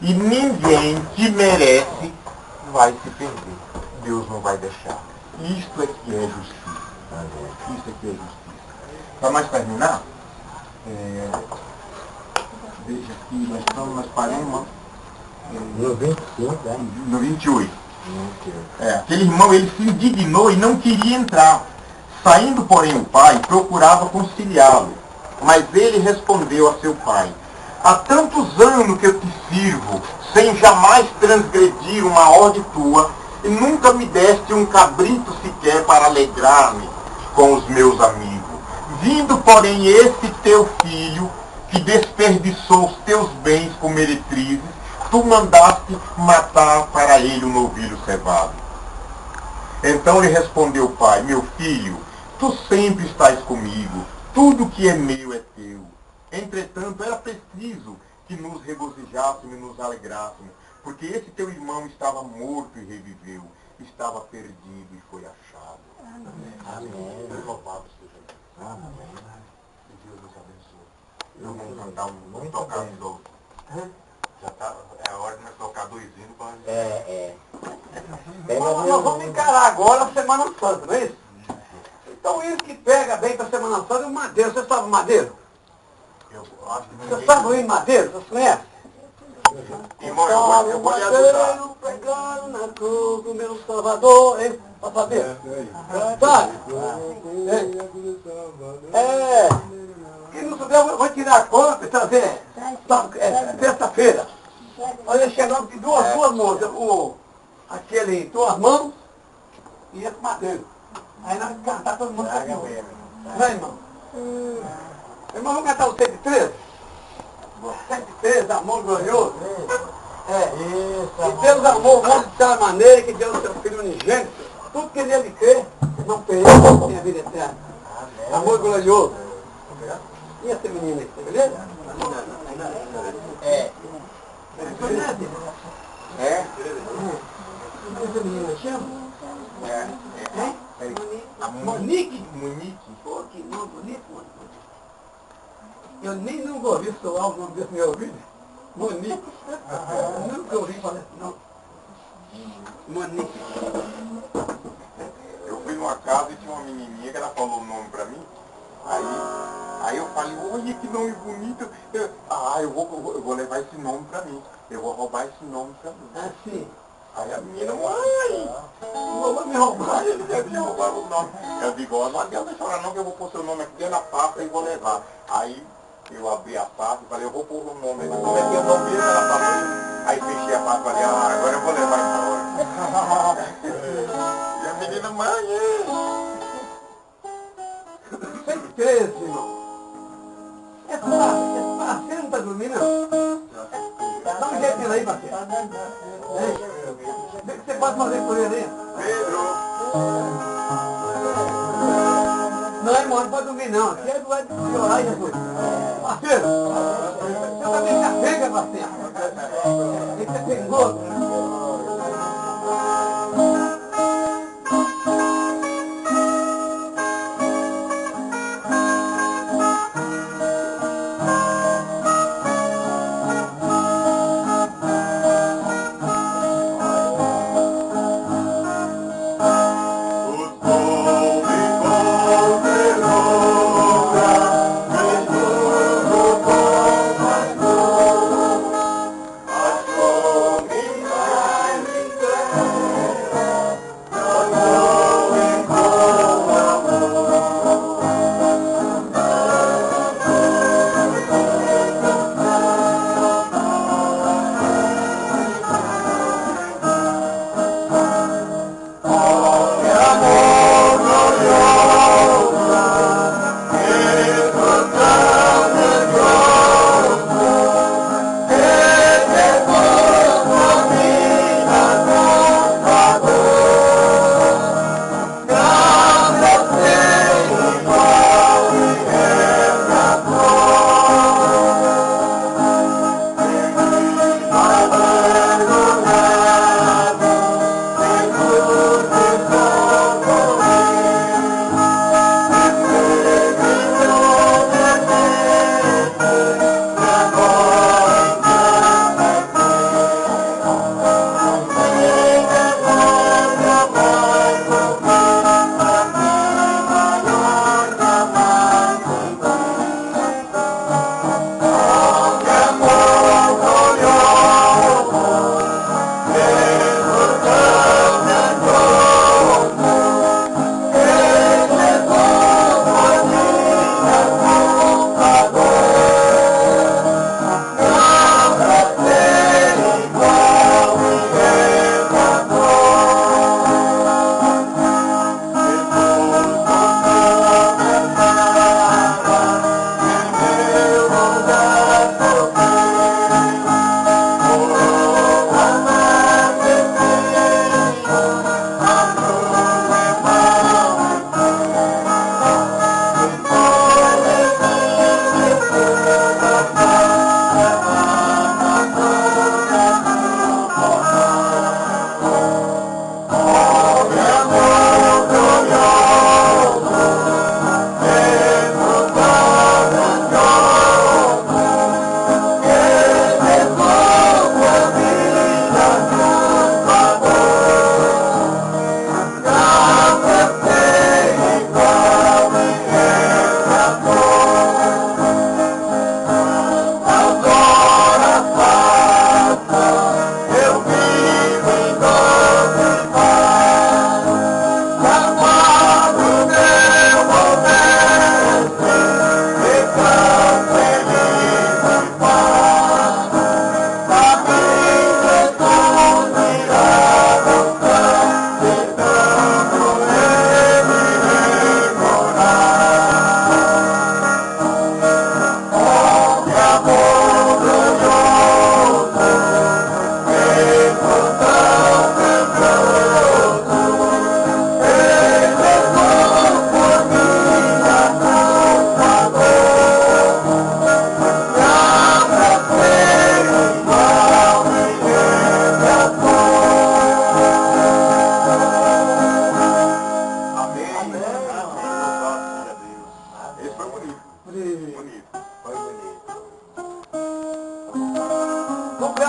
E ninguém que merece vai se perder. Deus não vai deixar. Isto é que é justiça. Isso é que é justiça. Para mais terminar, veja aqui, nós paramos No 25, né? no 28. Aquele irmão, ele se indignou e não queria entrar. Saindo, porém, o pai procurava conciliá-lo. Mas ele respondeu a seu pai, há tantos anos que eu te sirvo, sem jamais transgredir uma ordem tua, e nunca me deste um cabrito sequer para alegrar-me com os meus amigos. Vindo, porém, esse teu filho, que desperdiçou os teus bens com meretrizes, tu mandaste matar para ele um novilho cevado. Então lhe respondeu o pai, meu filho, tu sempre estás comigo, tudo que é meu é teu. Entretanto, era preciso que nos regozijássemos e nos alegrássemos, porque esse teu irmão estava morto e reviveu, estava perdido e foi achado. Amém. Louvado seja Deus. Amém. Que Deus nos abençoe. Vamos cantar vamos tocar de novo. Já tá, é a hora de nós tocar 2 hinos para... Nós vamos encarar agora a Semana Santa, não é isso? Então isso que pega bem para a Semana Santa é o Madeiro. Você sabe o Madeiro? Eu acho que Você sabe o hino Madeiro? Você conhece? Irmão, eu vou lhe ajudar. Madeiro pregando na cruz do meu Salvador, hein? Para saber? Sabe? E no souber eu vou tirar a conta e trazer terça-feira. Olha, chegamos de duas mãos, aquele duas mãos e esse Madeiro. Aí nós vamos cantar todo mundo aqui. Não é, irmão? Irmão, vamos cantar o 113? 113, amor glorioso. Que Deus amou o mundo de tal maneira que deu o seu Filho unigênito. Tudo que nele crê, não pereça, tem a vida eterna. Amor glorioso. E essa menina aí, beleza? Conhece? Essa menina chama? Monique? Pô, que nome bonito, mano. Eu nem nunca ouvi soar o nome desse meu ouvido. Monique. Nunca ouvi falar esse nome. Monique. Eu fui numa casa e tinha uma menininha que ela falou o nome pra mim. Aí eu falei, olha que nome bonito. Eu vou levar esse nome pra mim. Eu vou roubar esse nome pra mim. Assim. Aí a menina, mãe, não vou me roubar, ele deve me roubar o nome. Eu digo, ó, não adianta chorar não, que eu vou pôr seu nome aqui dentro da pasta e vou levar. Aí eu abri a pasta e falei, eu vou pôr o nome. Ele como é que eu não vi? Ela falou, aí fechei a pasta e falei, agora eu vou levar embora. E a menina, mãe, 113, irmão. Essa parceira não tá dormindo, não? Dá um jeito nele aí, parceiro. O que você pode fazer por ele aí? Pedro, Não, irmão, não pode dormir, não. Aqui é do lado de chorar, Jesus. Parceiro, você também se apega, parceiro. Tem que ser perigoso. me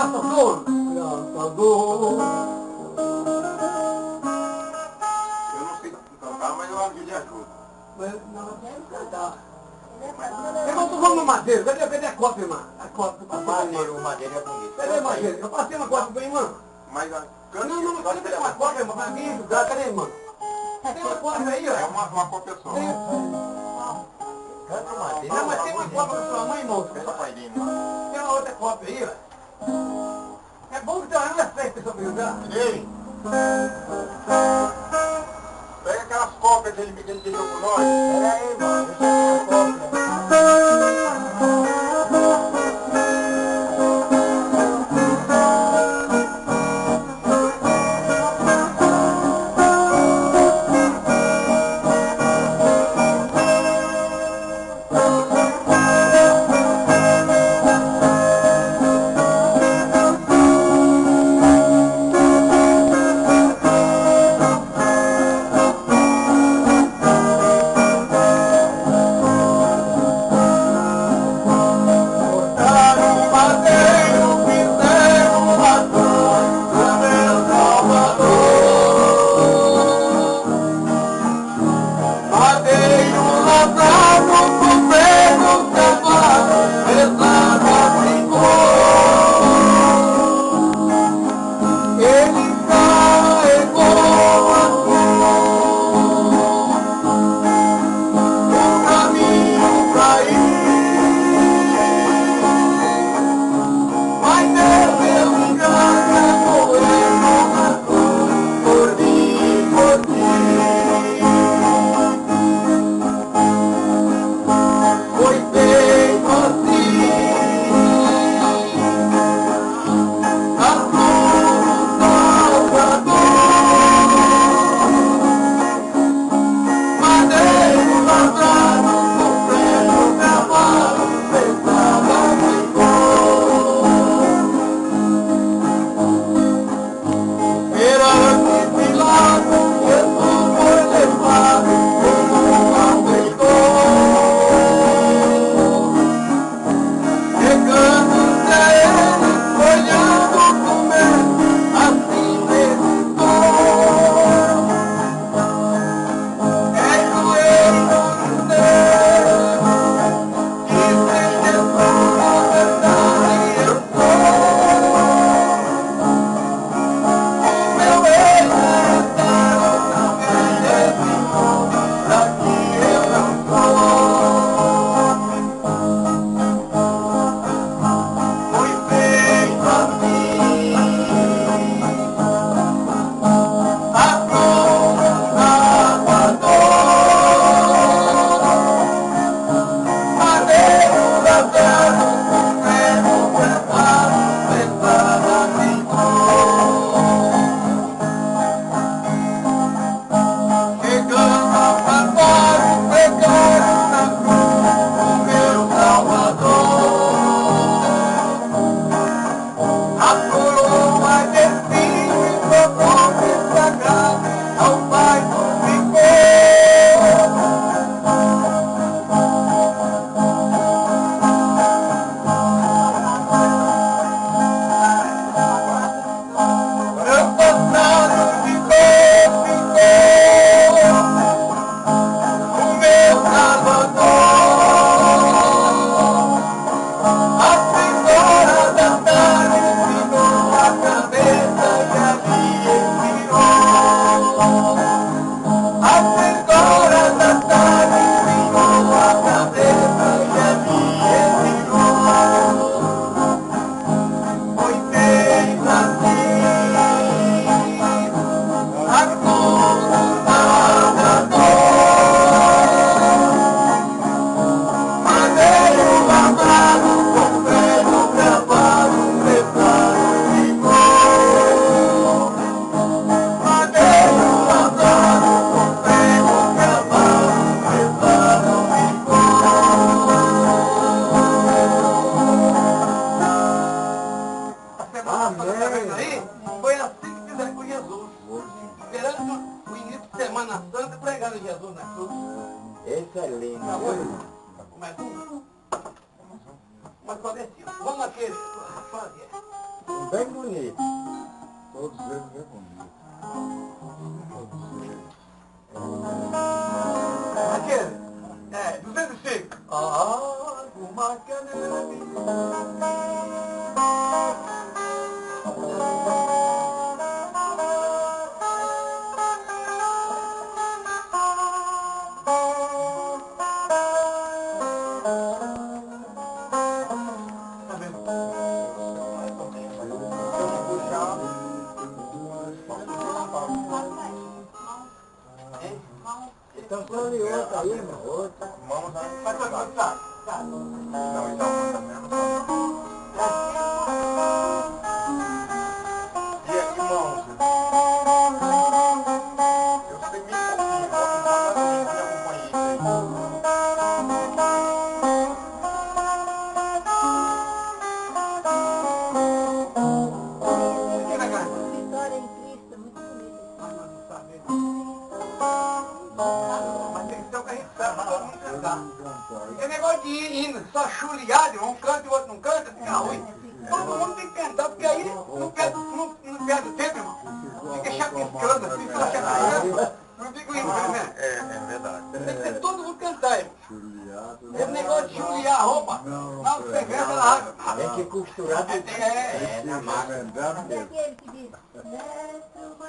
graças a Deus. Graças a Deus. Eu não sei cantar, mas eu acho que ele ajuda. Mas não deve cantar. Eu tô falando madeira. Cadê a copa, irmã? A copa do papai. O madeira é bonito. Cadê a madeira? Eu passei uma copa pra irmã. Mas a Não, cadê uma copa, irmã? Pra mim, cadê a irmã? Tem uma copa aí, ó. É uma cópia só. Canta madeira. Não, mas tem uma copa da sua mãe, irmão. Essa pai dele. Tem uma outra copa aí, ó. É bom que tem uma festa sobre o lugar. Ei! Pega aquelas cópias que ele deixou com nós. Pera aí, mano. Deixa eu ver a cópia. Excelente. Mais um? Mas qual é esse? Vamos naquele. bem bonitos. Todos eles bem bonitos. Aquele, 205. Alguma Então, só ali outra aí, irmão. Outra. Vamos lá. Vai tá. Não, então, manda menos. E aqui, irmãos? Eu sei bem pouquinho, vou acompanhar isso aí. Vitória em Cristo, muito bonita. Mas tem que ser o que a gente sabe, todo mundo cantar. É negócio de ir indo, só chuliado, um canta e o outro não canta, fica ruim. Todo mundo tem que cantar, porque aí não perde o tempo, irmão. Fica chapiscando, assim, só chapiscando. Não fica indo, né? É verdade. Tem que ser todo mundo cantar, irmão. Esse negócio de chuliar a roupa, na sequência ela rasga. Tem que costurar de Na máquina. Mas aquele que diz, desce uma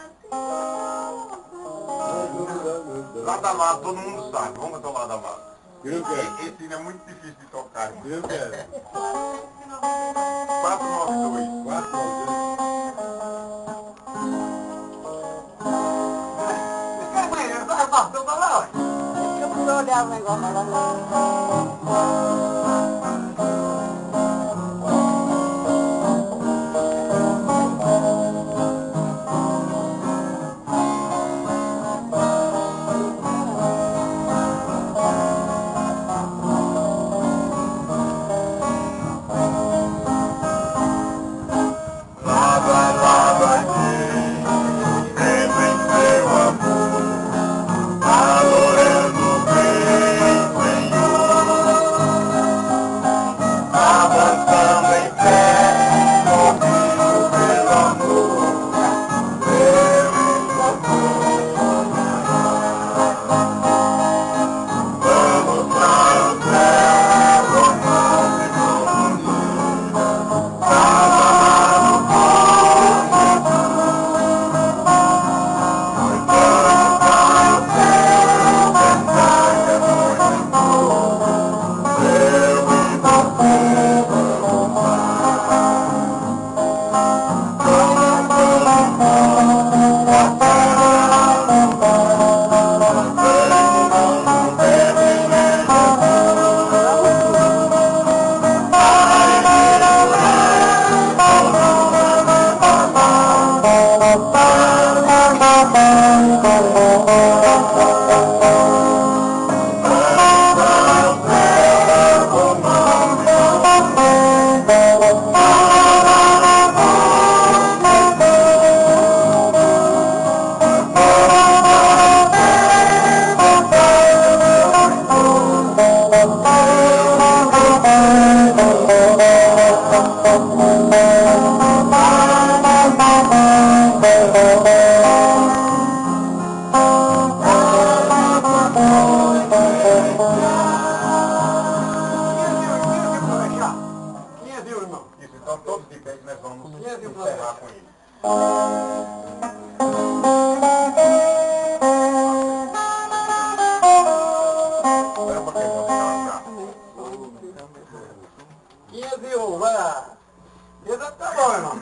Lado a lado, todo mundo sabe. Vamos cantar o lado a lado. Eu quero. Esse é muito difícil de tocar. Eu quero. 492. 492. Eu fui olhar o negócio lá. Isso, então todos de pé que nós vamos encerrar com ele. Espera pra quem vão deixar. 501, vai lá. Isso tá bom, irmão.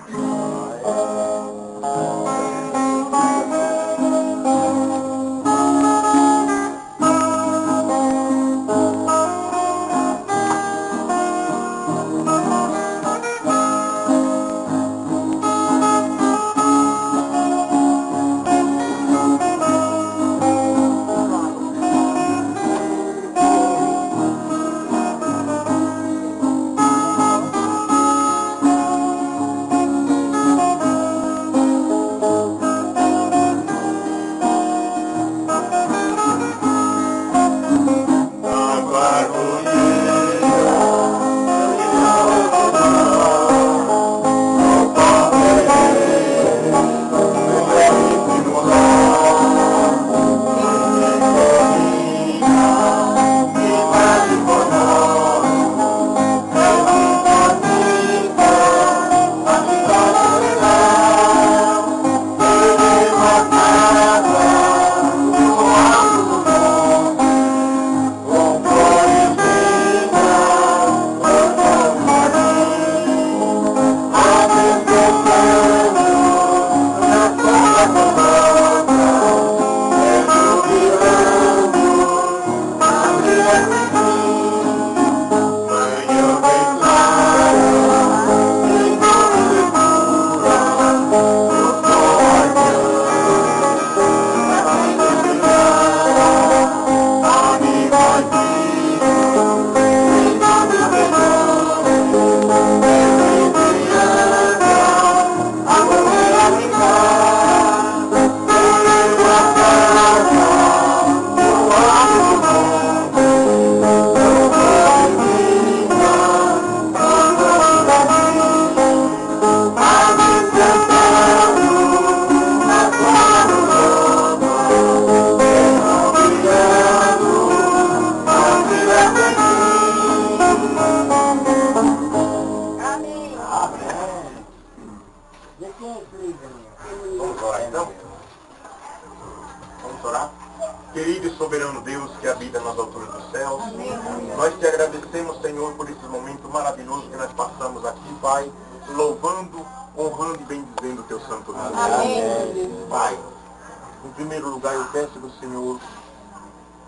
Vamos orar então? Vamos orar? Querido e soberano Deus que habita nas alturas dos céus, nós te agradecemos, Senhor, por esse momento maravilhoso que nós passamos aqui, Pai, louvando, honrando e bendizendo o teu santo nome. Amém. Pai, em primeiro lugar eu peço do Senhor,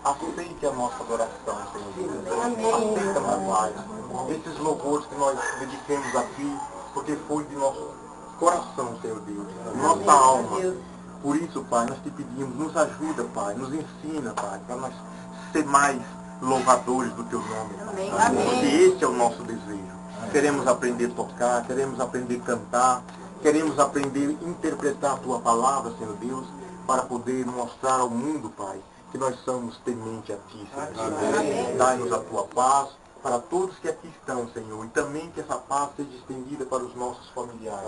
aceite a nossa adoração, Senhor. Amém. Aceita, meu Pai, esses louvores que nós dediquemos aqui, porque foi de nosso coração, Senhor Deus, nossa alma. Por isso, Pai, nós te pedimos, nos ajuda, Pai, nos ensina, Pai, para nós ser mais louvadores do teu nome, Pai. Amém. Porque esse é o nosso desejo. Queremos aprender a tocar, queremos aprender a cantar, queremos aprender a interpretar a tua palavra, Senhor Deus, para poder mostrar ao mundo, Pai, que nós somos temente a ti, Senhor. Dai-nos a tua paz para todos que aqui estão, Senhor, e também que essa paz seja estendida para os nossos familiares.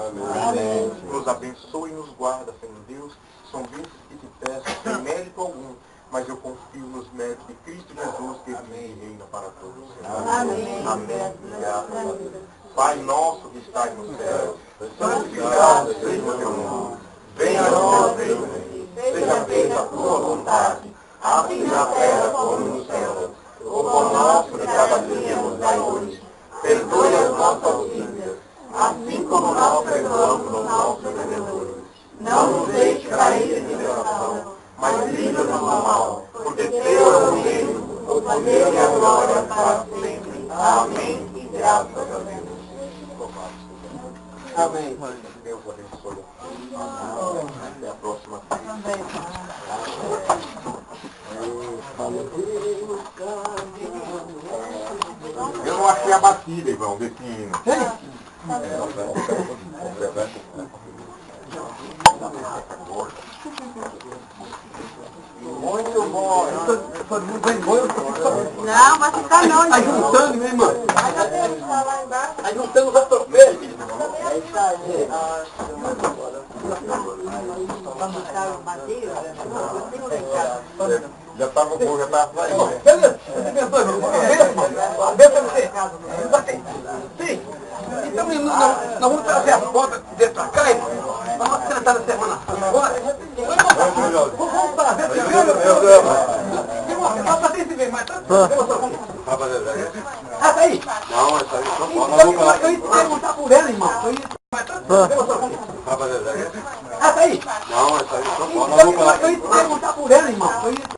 Amém. Nos abençoe e nos guarda, Senhor Deus. São bênçãos que te peço, sem mérito algum, mas eu confio nos méritos de Cristo Jesus, que vive e reina para todos. Senhor. Amém. Amém. Graças a Deus. Pai nosso que estás no céu, santificado seja o teu nome. Venha a nós, Deus, seja feita a tua vontade, assim na terra como no céu. O pão nosso de cada dia nos dai hoje. Perdoe as nossas dívidas, assim como nós perdoamos aos nossos devedores. Não nos deixe cair em tentação, mas livra-nos do mal, porque teu é o reino, o poder e a glória para sempre. Amém. E graças a Deus. Amém. Deus abençoe. Até a próxima. Eu não achei a batida, irmão, desse hino. Muito bom. Não, vai ficar não, Tá juntando, né, irmã? Ainda tem que estar lá embaixo. Tá juntando os atropellos. É isso aí. Já estava bom, já estava saindo. Beleza? Benção você. Sim. Então, nós vamos trazer as fotos dentro pra cá, irmão. Vamos sentar na semana agora. Vamos fazer esse vídeo. Vamos fazer esse vídeo, mas tá? Ah, tá aí? Não, essa aí só Eu ia te perguntar por ela, irmão. Ah, tá aí? Não, essa aí só Eu ia te perguntar por ela, irmão.